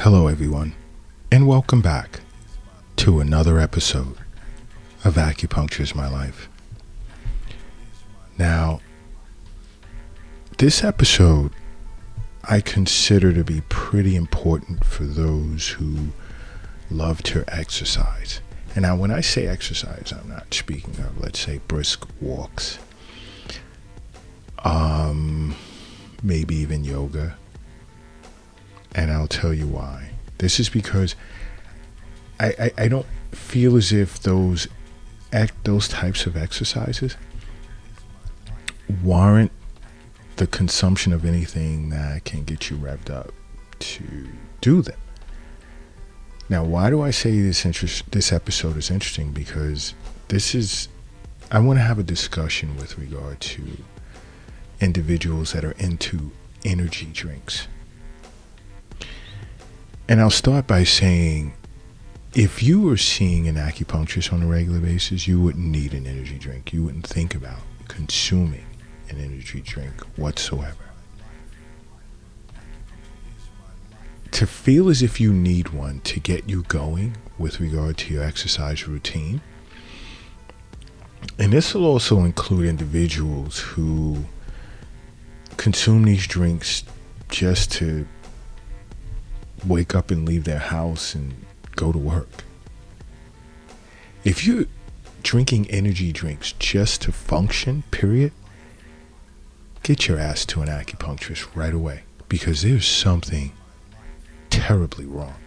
Hello, everyone, and welcome back to another episode of Acupuncture is My Life. Now, this episode I consider to be pretty important for those who love to exercise. And now, when I say exercise, I'm not speaking of, let's say, brisk walks, maybe even yoga. And I'll tell you why. This is because I don't feel as if those types of exercises warrant the consumption of anything that can get you revved up to do them. Now, why do I say this episode is interesting? Because I want to have a discussion with regard to individuals that are into energy drinks. And I'll start by saying, if you were seeing an acupuncturist on a regular basis, you wouldn't need an energy drink. You wouldn't think about consuming an energy drink whatsoever. To feel as if you need one to get you going with regard to your exercise routine, and this will also include individuals who consume these drinks just to wake up and leave their house and go to work. If you're drinking energy drinks just to function, period, get your ass to an acupuncturist right away, because there's something terribly wrong.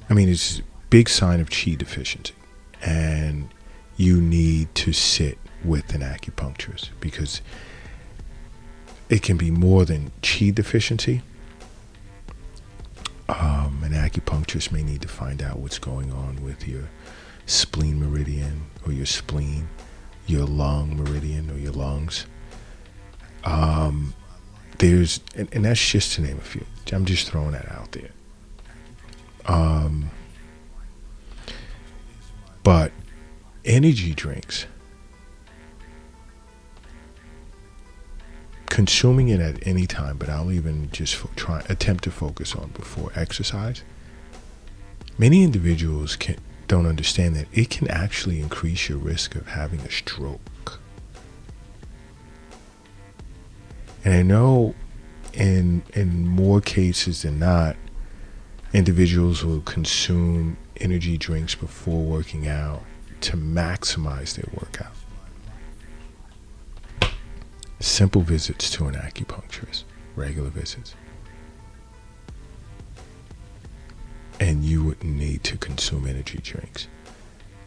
I mean, it's a big sign of chi deficiency, and you need to sit with an acupuncturist, because it can be more than chi deficiency. An acupuncturist may need to find out what's going on with your spleen meridian or your spleen, your lung meridian or your lungs. And that's just to name a few. I'm just throwing that out there. But energy drinks, consuming it at any time, but I'll even just attempt to focus on before exercise. Many individuals don't understand that it can actually increase your risk of having a stroke. And I know in more cases than not, individuals will consume energy drinks before working out to maximize their workout. Simple visits to an acupuncturist, regular visits, and you wouldn't need to consume energy drinks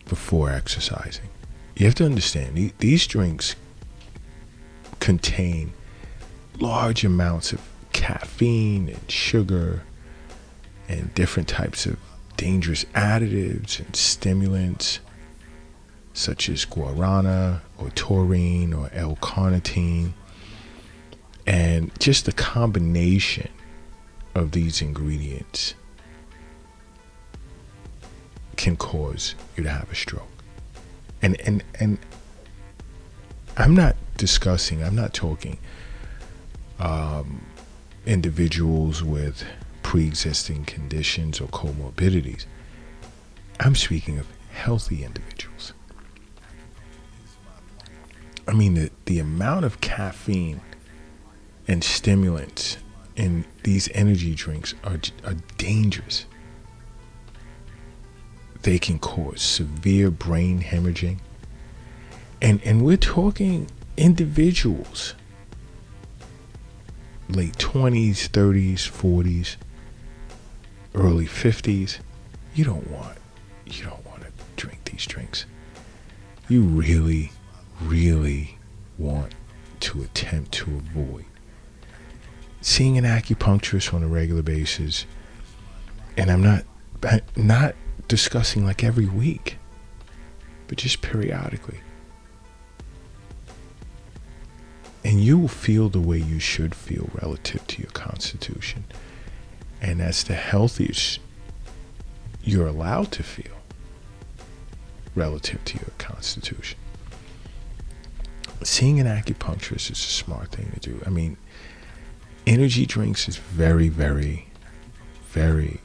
before exercising. You have to understand, these drinks contain large amounts of caffeine and sugar and different types of dangerous additives and stimulants, such as guarana or taurine or L-carnitine. And just the combination of these ingredients can cause you to have a stroke. And I'm not talking individuals with pre-existing conditions or comorbidities. I'm speaking of healthy individuals. I mean, the amount of caffeine and stimulants in these energy drinks are dangerous. They can cause severe brain hemorrhaging. And we're talking individuals, late 20s, 30s, 40s, early 50s. You don't want to drink these drinks. You really want to attempt to avoid seeing an acupuncturist on a regular basis. And I'm not discussing like every week, but just periodically. And you will feel the way you should feel relative to your constitution. And that's the healthiest you're allowed to feel relative to your constitution. Seeing an acupuncturist is a smart thing to do. I mean, energy drinks is very, very very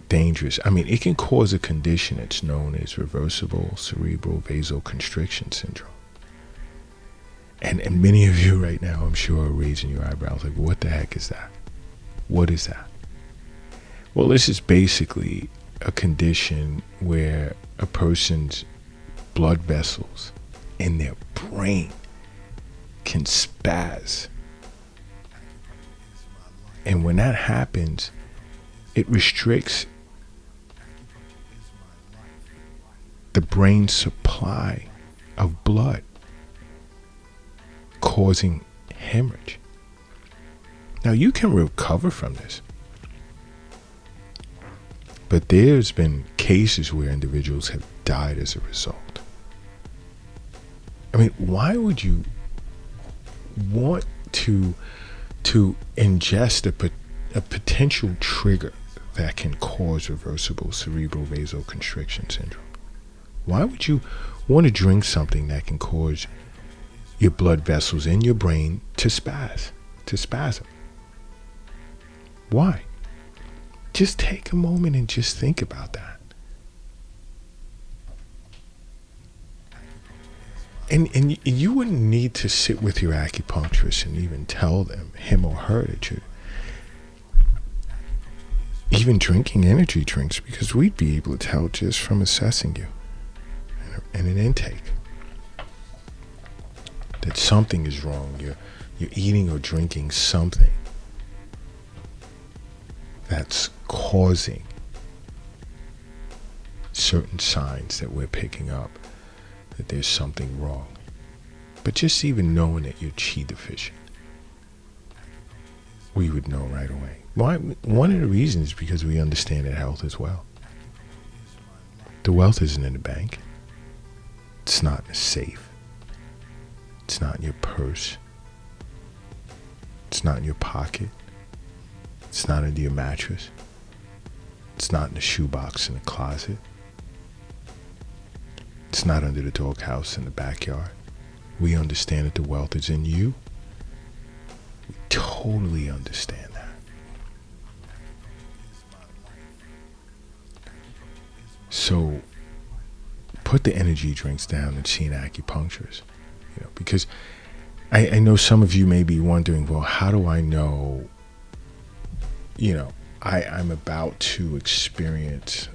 dangerous. I mean, it can cause a condition that's known as reversible cerebral vasoconstriction syndrome. And many of you right now, I'm sure, are raising your eyebrows like, what the heck is that? What is that? Well, this is basically a condition where a person's blood vessels in their brain can spaz. And when that happens, it restricts the brain's supply of blood, causing hemorrhage. Now, you can recover from this, but there's been cases where individuals have died as a result. I mean, why would you want to ingest a potential trigger that can cause reversible cerebral vasoconstriction syndrome? Why would you want to drink something that can cause your blood vessels in your brain to spasm? Why? Just take a moment and just think about that. And you wouldn't need to sit with your acupuncturist and even tell them, him or her, that you're even drinking energy drinks, because we'd be able to tell just from assessing you and an intake that something is wrong. You're eating or drinking something that's causing certain signs that we're picking up that there's something wrong. But just even knowing that you're chi deficient, we would know right away. Why? One of the reasons is because we understand that health is wealth. The wealth isn't in the bank. It's not in a safe. It's not in your purse. It's not in your pocket. It's not under your mattress. It's not in the shoebox in the closet. It's not under the doghouse in the backyard. We understand that the wealth is in you. We totally understand that. So put the energy drinks down and see an acupuncturist. Because I know some of you may be wondering, well, how do I know, I'm about to experience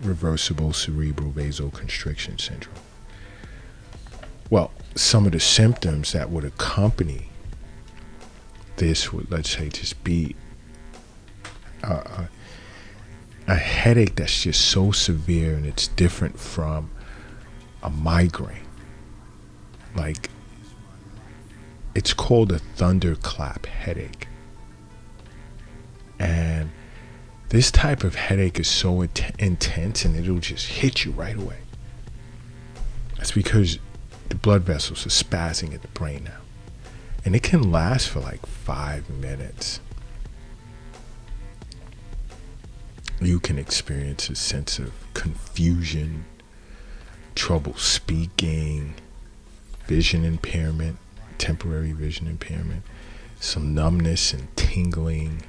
reversible cerebral vasoconstriction syndrome? Well, some of the symptoms that would accompany this would, let's say, just be a headache that's just so severe and it's different from a migraine. Like, it's called a thunderclap headache. And this type of headache is so intense, and it'll just hit you right away. That's because the blood vessels are spazzing at the brain now. And it can last for like 5 minutes. You can experience a sense of confusion, trouble speaking, vision impairment, temporary vision impairment, some numbness and tingling,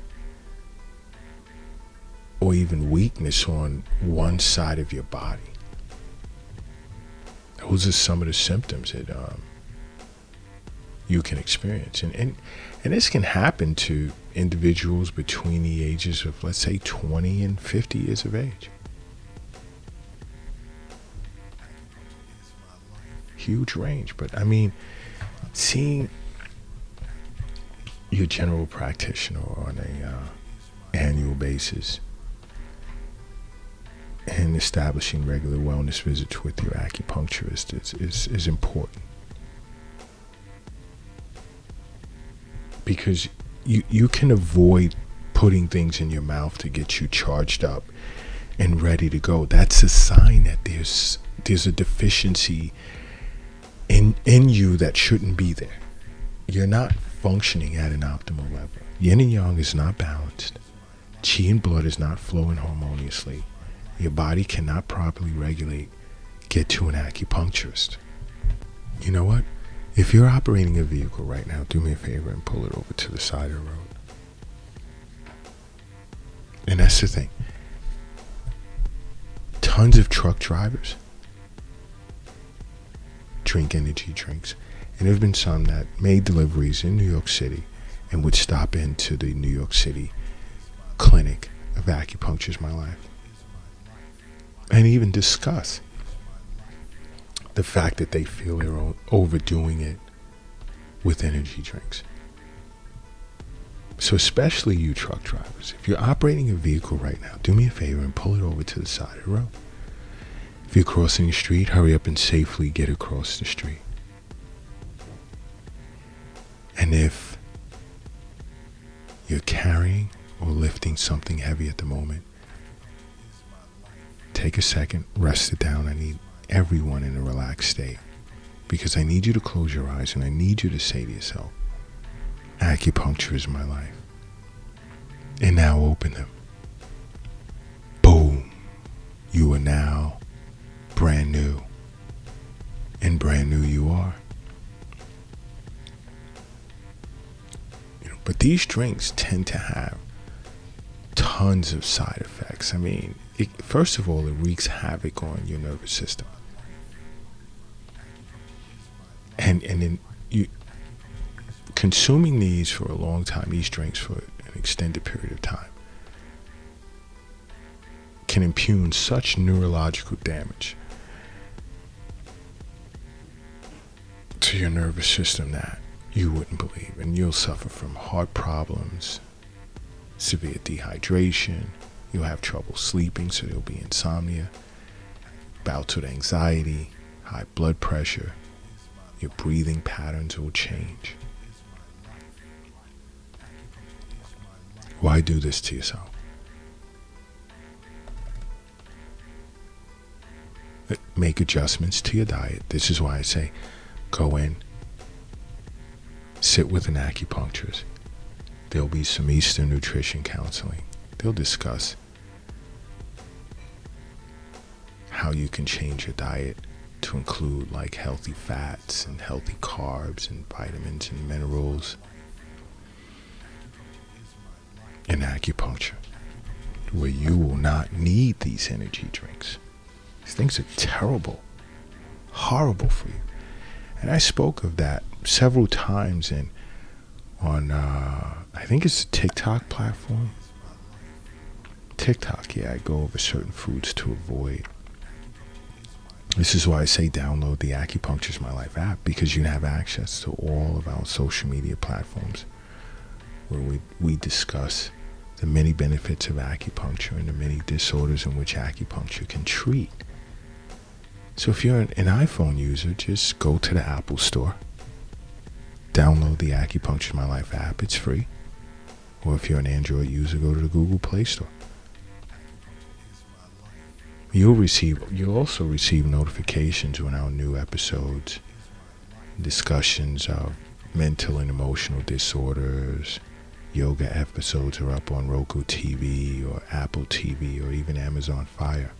or even weakness on one side of your body. Those are some of the symptoms that you can experience. And this can happen to individuals between the ages of, let's say, 20 and 50 years of age. Huge range. But I mean, seeing your general practitioner on a annual basis and establishing regular wellness visits with your acupuncturist is important. Because you can avoid putting things in your mouth to get you charged up and ready to go. That's a sign that there's a deficiency in you that shouldn't be there. You're not functioning at an optimal level. Yin and yang is not balanced. Qi and blood is not flowing harmoniously. Your body cannot properly regulate. Get to an acupuncturist. You know what? If you're operating a vehicle right now, do me a favor and pull it over to the side of the road. And that's the thing. Tons of truck drivers drink energy drinks. And there have been some that made deliveries in New York City and would stop into the New York City clinic of Acupuncture's My Life and even discuss the fact that they feel they're overdoing it with energy drinks. So especially you truck drivers, if you're operating a vehicle right now, do me a favor and pull it over to the side of the road. If you're crossing the street, hurry up and safely get across the street. And if you're carrying or lifting something heavy at the moment, take a second, rest it down. I need everyone in a relaxed state because I need you to close your eyes and I need you to say to yourself, acupuncture is my life. And now open them. Boom. You are now brand new. And brand new you are. But these drinks tend to have tons of side effects. I mean, first of all, it wreaks havoc on your nervous system. And then you consuming these for a long time, these drinks for an extended period of time, can impugn such neurological damage to your nervous system that you wouldn't believe. And you'll suffer from heart problems, severe dehydration, you'll have trouble sleeping, so there'll be insomnia, bouts with anxiety, high blood pressure, your breathing patterns will change. Why do this to yourself? Make adjustments to your diet. This is why I say go in, sit with an acupuncturist. There'll be some Eastern nutrition counseling. They'll discuss how you can change your diet to include like healthy fats and healthy carbs and vitamins and minerals and acupuncture, where you will not need these energy drinks. These things are terrible, horrible for you. And I spoke of that several times on I think it's a TikTok platform. TikTok, yeah, I go over certain foods to avoid. This is why I say download the Acupuncture's My Life app, because you have access to all of our social media platforms where we discuss the many benefits of acupuncture and the many disorders in which acupuncture can treat. So if you're an iPhone user, just go to the Apple Store, download the Acupuncture's My Life app, it's free. Or if you're an Android user, go to the Google Play Store. You'll also receive notifications when our new episodes, discussions of mental and emotional disorders, yoga episodes are up on Roku TV or Apple TV or even Amazon Fire.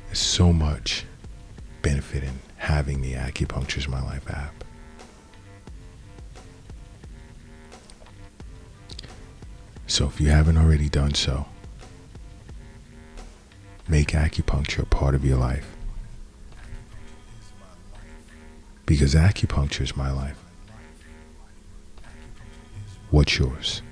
There's so much benefit in having the Acupuncture's My Life app. So if you haven't already done so, make acupuncture a part of your life. Because acupuncture is my life. What's yours?